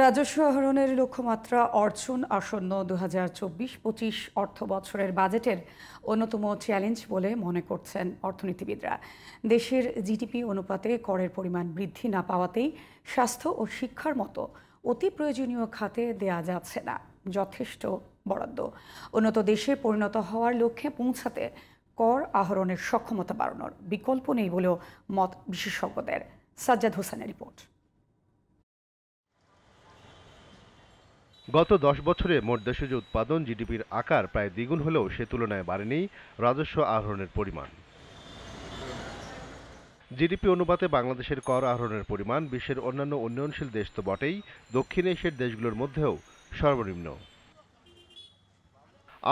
রাজস্ব আহরণের লক্ষ্যমাত্রা অর্জন আসন্ন ২০২৪-২৫ অর্থ বছরের বাজেটের অন্যতম চ্যালেঞ্জ বলে মনে করছেন অর্থনীতিবিদরা। দেশের জিডিপি অনুপাতে করের পরিমাণ বৃদ্ধি না পাওয়াতেই স্বাস্থ্য ও শিক্ষার মতো অতি প্রয়োজনীয় খাতে দেয়া যাচ্ছে না যথেষ্ট বরাদ্দ। উন্নত দেশে পরিণত হওয়ার লক্ষ্যে পৌঁছাতে কর আহরণের সক্ষমতা বাড়ানোর বিকল্প নেই বলেও মত বিশেষজ্ঞদের। সাজ্জাদ হোসেনের রিপোর্ট। গত ১০ বছরে মোট দেশজ উৎপাদন জিডিপির আকার প্রায় দ্বিগুণ হলেও সে তুলনায় বাড়েনি রাজস্ব আহরণের পরিমাণ। জিডিপি অনুপাতে বাংলাদেশের কর আহরণের পরিমাণ বিশ্বের অন্যান্য উন্নয়নশীল দেশ তো বটেই, দক্ষিণ এশিয়ার দেশগুলোর মধ্যেও সর্বনিম্ন।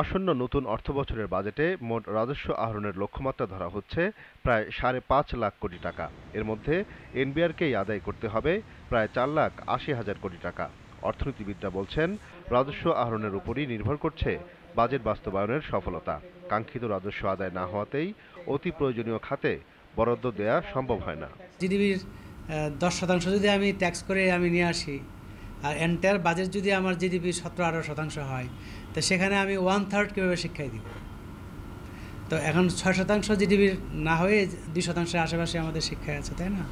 আসন্ন নতুন অর্থবছরের বাজেটে মোট রাজস্ব আহরণের লক্ষ্যমাত্রা ধরা হচ্ছে প্রায় ৫.৫ লাখ কোটি টাকা। এর মধ্যে এনবিআরকেই আদায় করতে হবে প্রায় ৪,৮০,০০০ কোটি টাকা। অর্থনীতিবিদরা বলছেন, রাজস্ব আহরণের উপরই নির্ভর করছে বাজেট বাস্তবায়নের সফলতা। কাঙ্ক্ষিত রাজস্ব আদায় না হওয়াতেই অতি প্রয়োজনীয় খাতে বরাদ্দ দেয়া সম্ভব হয় না। জিডিপির 10% যদি আমি ট্যাক্স করে আমি নিয়ে আসি, আর এন্টায়ার বাজেট যদি আমার জিডিপি 17-18% হয়, তো সেখানে আমি 1/3 কীভাবে শিক্ষায় দিব? তো এখন 6% জিডিপির না হয়ে 2% আশেপাশে আমাদের শিক্ষায় আছে, তাই না?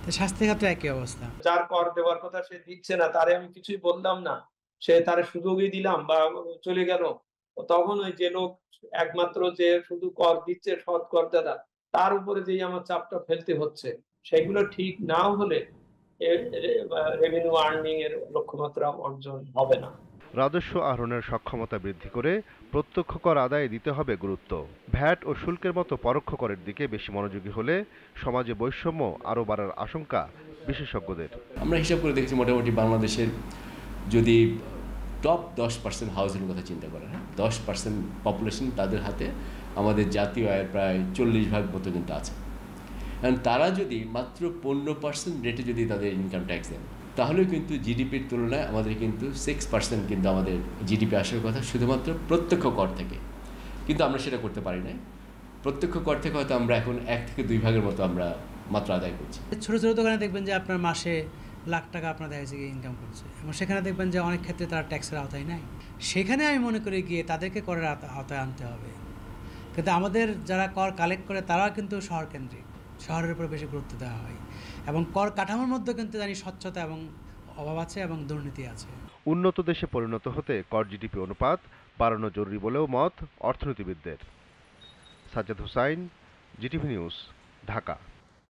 তো স্বাস্থ্য খাতে একই অবস্থা। যার কর দেওয়ার কথা সে দিচ্ছে না, তারে আমি কিছুই বললাম না, সে তারে সুযোগই দিলাম বা চলে গেল। তখন ওই যে লোক একমাত্র যে শুধু কর দিচ্ছে, সৎ করদাতা, তার উপরে যেই আমার চাপটা ফেলতে হচ্ছে, সেগুলো ঠিক না হলে রেভিনিউ আর্নিং এর লক্ষ্যমাত্রা অর্জন হবে না। রাজস্ব আহরণের সক্ষমতা বৃদ্ধি করে প্রত্যক্ষ কর আদায়ে দিতে হবে গুরুত্ব। ভ্যাট ও শুল্কের মতো পরোক্ষ করের দিকে বেশি মনোযোগী হলে সমাজে বৈষম্য আরও বাড়ার আশঙ্কা বিশেষজ্ঞদের। আমরা হিসাব করে দেখেছি, মোটামুটি বাংলাদেশের যদি টপ 10% হাউসের কথা চিন্তা করেন, 10% পপুলেশন, তাদের হাতে আমাদের জাতীয় আয়ের প্রায় 40% মতো কিন্তু আছে। কারণ তারা যদি মাত্র 15% রেটে যদি তাদের ইনকাম ট্যাক্স দেন, তাহলেও কিন্তু জিডিপির তুলনায় আমাদের কিন্তু 6% কিন্তু আমাদের জিডিপি আসার কথা শুধুমাত্র প্রত্যক্ষ কর থেকে। কিন্তু আমরা সেটা করতে পারি না। প্রত্যক্ষ কর থেকে হয়তো আমরা এখন 1 থেকে 2 ভাগের মতো আমরা মাত্র আদায় করছি। ছোটো ছোটো দোকানে দেখবেন যে আপনার মাসে লাখ টাকা আপনার দেখা যাচ্ছে ইনকাম করছে, এবং সেখানে দেখবেন যে অনেক ক্ষেত্রে তারা ট্যাক্সের আওতায় নাই। সেখানে আমি মনে করি গিয়ে তাদেরকে করের আওতায় আনতে হবে। কিন্তু আমাদের যারা কর কালেক্ট করে তারাও কিন্তু শহর কেন্দ্রিক, শহরের উপর বেশি গুরুত্ব দেওয়া হয়, এবং কর কাঠামোর মধ্যে কিন্তু জানি স্বচ্ছতা এবং অভাব আছে এবং দুর্নীতি আছে। উন্নত দেশে পরিণত হতে কর জিডিপি অনুপাত বাড়ানো জরুরি বলেও মত অর্থনীতিবিদদের। Sajjad Hossain, GTV news, Dhaka.